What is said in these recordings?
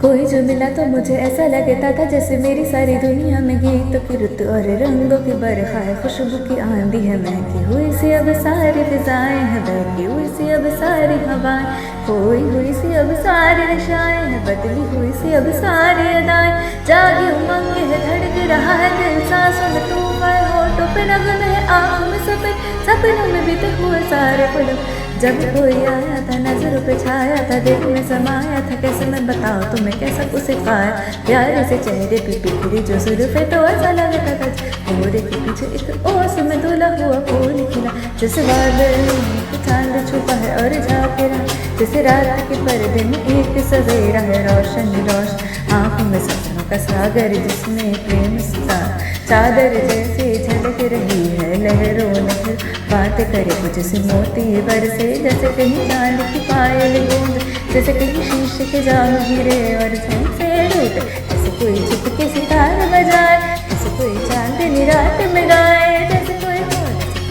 कोई जो मिला तो मुझे ऐसा लगता था जैसे मेरी सारी दुनिया में गीत की रुत और रंगों की बरखा है, खुशबू की आंधी है, महकी हुई सी अब सारी फिजाएं हैं, बहकी हुई सी अब सारी हवाएं, खोई हुई सी अब सारी नशाएं हैं, बदली हुई सी अब सारी अदाएं, जागी उमंग है, धड़क रहा है दिल, सांसों में तूफान, होठों पे नगमे है, आंखों में सपनों में बीते हुए सारे पल। जब कोई आया था नजरों पे छाया था, दिल में समाया था, कैसे मैं बताऊं तुम्हें कैसा कुछ सिखाया, प्यारे से चेहरे पे बिखरी जो सुल्फे तो ऐसा लगता था मोरे के पीछे एक ओस में धुला हुआ फूल खिला, जैसे बादल में चांद छुपा है और झाके रहा, जैसे रात के पर्दे में एक सवेरा है, रोशन रोशन आंखों में सपनों का सागर, जिसमें प्रेम सा चादर जैसे झलक रही है, लहरों लहर बात करे कुछ से मोती बरसे, जैसे कहीं चांद की पायल गूंज, जैसे कहीं शीशे के जाम गिरे और से लूट, जैसे कोई चुपके सितार बजाए, जैसे कोई चांदनी रात में गाए, जैसे कोई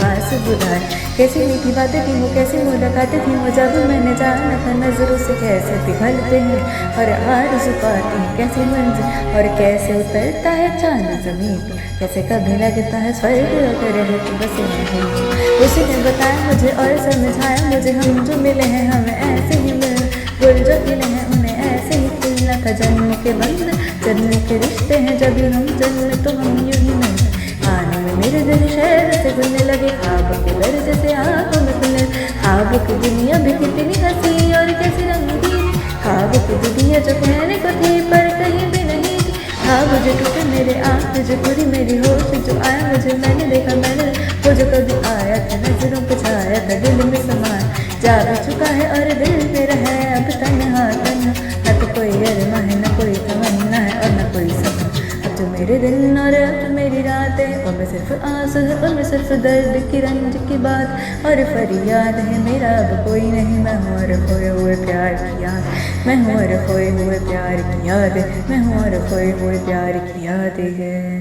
पास बुलाए, कैसी मीठी बातें थी वो, कैसी मुलाकातें थी वो, जब मैंने जाना था नजरों से कैसे पिघलते हैं और आरज़ू पाते हैं कैसे मंजिल, और कैसे उतरता है चांद ज़मीन पे, कैसे कभी लगता है स्वर्ग अगर रहती बसे नहीं। उसी ने बताया मुझे और समझाया मुझे, हम जो मिले हैं हमें ऐसे ही मिल, गुल जो खिले हैं उन्हें ऐसे ही खिलना था, जन्म के बंध जन्म के रिश्ते हैं, जब हम जन्म तो हम यूं ही नहीं, आने में मेरे दिल शहर से घुलने लगे, ख्वाब के दर्द से आंखों में खुले, ख्वाब की दुनिया भी कितनी हंसी और कैसी रंगीन, ख्वाब की दुनिया जो कहने को थी पर कहीं भी नहीं थी, ख्वाब जो टूटे मेरे आँख जो पूरी मेरी होश, जो आया मुझे मैंने देखा मैंने, वो जो कभी आया था नजरों पे छाया था, दिल में समाया जा भी चुका है और दिल मेरा है अब तन्हा तन्हा, न तो कोई अरमा है न कोई तमन्ना है और न कोई सपना, अब जो मेरे दिन और अब मेरी रातें, उनमें सिर्फ आंसू है, उनमें सिर्फ दर्द की रंज की बात और फरियाद है, मेरा अब कोई नहीं, मैं हूँ और खोए हुए प्यार की याद, मैं हूँ और खोए हुए प्यार की याद, मैं हूँ और खोए हुए प्यार की याद है।